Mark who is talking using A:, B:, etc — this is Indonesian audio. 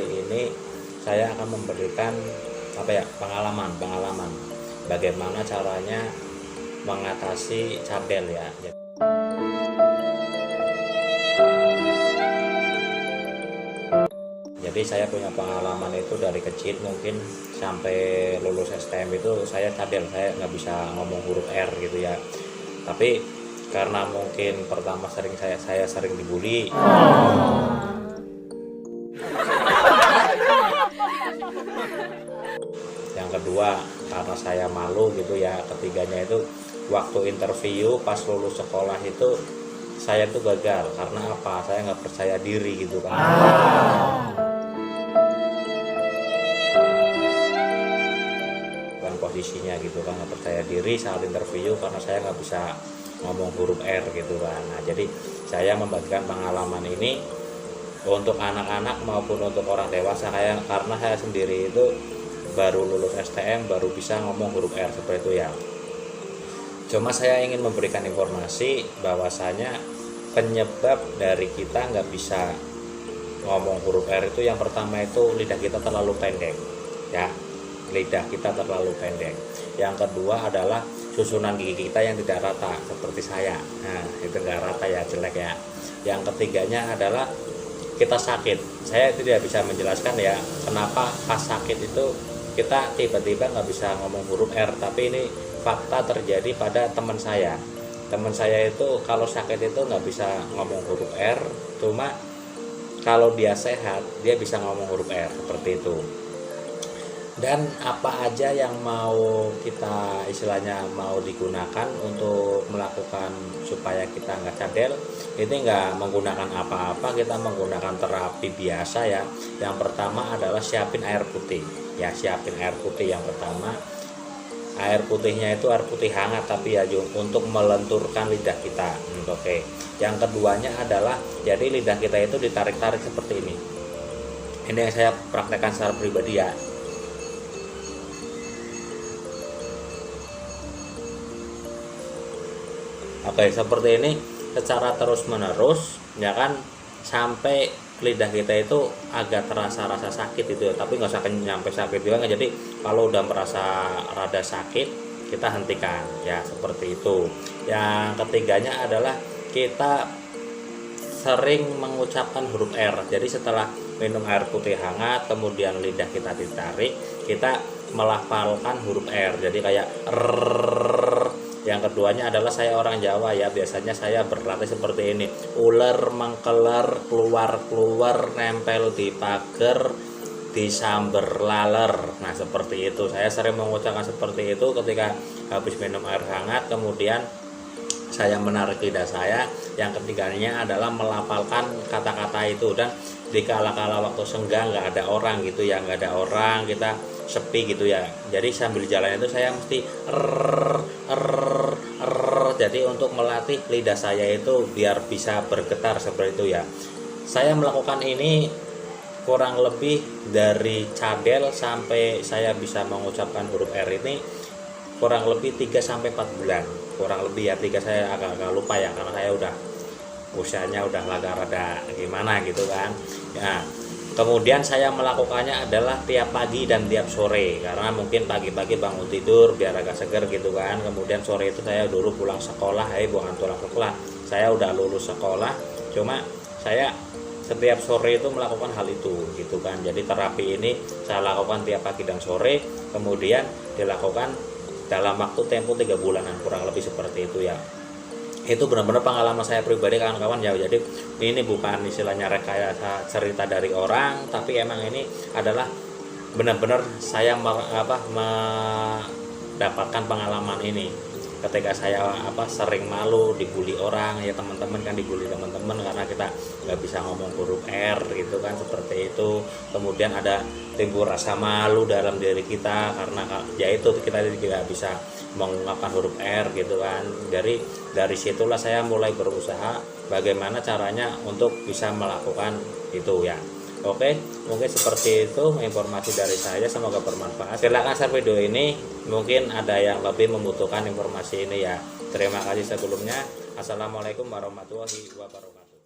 A: kali ini saya akan memberikan pengalaman bagaimana caranya mengatasi cadel ya. Jadi saya punya pengalaman itu dari kecil, mungkin sampai lulus STM itu saya cadel, saya nggak bisa ngomong huruf R gitu ya. Tapi karena mungkin pertama saya sering dibully. Yang kedua karena saya malu gitu ya. Ketiganya itu waktu interview pas lulus sekolah itu saya tuh gagal karena apa? Saya nggak percaya diri gitu kan. Posisinya gitu kan, nggak percaya diri saat interview karena saya nggak bisa ngomong huruf R gitu kan. Nah, jadi saya membagikan pengalaman ini untuk anak-anak maupun untuk orang dewasa karena saya sendiri itu baru lulus STM, baru bisa ngomong huruf R seperti itu ya. Cuma saya ingin memberikan informasi bahwasanya penyebab dari kita nggak bisa ngomong huruf R itu yang pertama itu lidah kita terlalu pendek ya. Lidah kita terlalu pendek. Yang kedua adalah susunan gigi kita yang tidak rata seperti saya. Nah, itu nggak rata ya, jelek ya. Yang ketiganya adalah kita sakit. Saya tidak bisa menjelaskan ya kenapa pas sakit itu kita tiba-tiba nggak bisa ngomong huruf R. Tapi ini fakta terjadi pada teman saya. Teman saya itu kalau sakit itu nggak bisa ngomong huruf R. Cuma kalau dia sehat dia bisa ngomong huruf R seperti itu. Dan apa aja yang mau kita istilahnya mau digunakan untuk melakukan supaya kita nggak cadel, ini nggak menggunakan apa-apa, kita menggunakan terapi biasa ya. Yang pertama adalah siapin air putih ya, siapin air putih yang pertama. Air putihnya itu air putih hangat tapi ya untuk melenturkan lidah kita. Oke. Yang keduanya adalah jadi lidah kita itu ditarik-tarik seperti ini. Ini yang saya praktekkan secara pribadi ya. Oke, seperti ini secara terus menerus ya kan, sampai lidah kita itu agak terasa rasa sakit itu ya, tapi nggak usah nyampe sakit juga. Jadi kalau udah merasa rada sakit kita hentikan ya, seperti itu. Yang ketiganya adalah kita sering mengucapkan huruf R. Jadi setelah minum air putih hangat kemudian lidah kita ditarik, kita melafalkan huruf R. Jadi kayak R. Yang keduanya adalah saya orang Jawa ya, biasanya saya berlatih seperti ini. Uler mengkeler keluar nempel di pagar disamber laler. Nah, seperti itu. Saya sering mengucapkan seperti itu ketika habis minum air hangat, kemudian saya menarik lidah saya. Yang ketiganya adalah melafalkan kata-kata itu. Dan di kala-kala waktu senggang nggak ada orang gitu ya, nggak ada orang, kita sepi gitu ya. Jadi sambil jalan itu saya mesti jadi untuk melatih lidah saya itu biar bisa bergetar seperti itu ya. Saya melakukan ini kurang lebih dari cadel sampai saya bisa mengucapkan huruf R ini kurang lebih 3-4 bulan. Kurang lebih ya, 3 saya agak lupa ya karena saya udah usianya udah rada gimana gitu kan. Ya. Kemudian saya melakukannya adalah tiap pagi dan tiap sore, karena mungkin pagi-pagi bangun tidur biar agak seger gitu kan. Kemudian sore itu saya dulu pulang sekolah, bukan pulang sekolah, saya udah lulus sekolah, cuma saya setiap sore itu melakukan hal itu gitu kan. Jadi terapi ini saya lakukan tiap pagi dan sore, kemudian dilakukan dalam waktu tempo 3 bulanan kurang lebih seperti itu ya. Itu benar-benar pengalaman saya pribadi kawan-kawan ya. Jadi ini bukan istilahnya rekayasa cerita dari orang, tapi emang ini adalah benar-benar saya mendapatkan pengalaman ini ketika saya sering malu dibully orang ya, teman-teman kan dibully teman-teman karena kita nggak bisa ngomong huruf R gitu kan, seperti itu. Kemudian ada timbul rasa malu dalam diri kita karena ya itu kita tidak bisa mengungkapkan huruf R gitu kan. Dari situlah saya mulai berusaha bagaimana caranya untuk bisa melakukan itu ya. Oke, mungkin seperti itu informasi dari saya, semoga bermanfaat. Silakan share video ini, mungkin ada yang lebih membutuhkan informasi ini ya. Terima kasih sebelumnya. Assalamualaikum warahmatullahi wabarakatuh.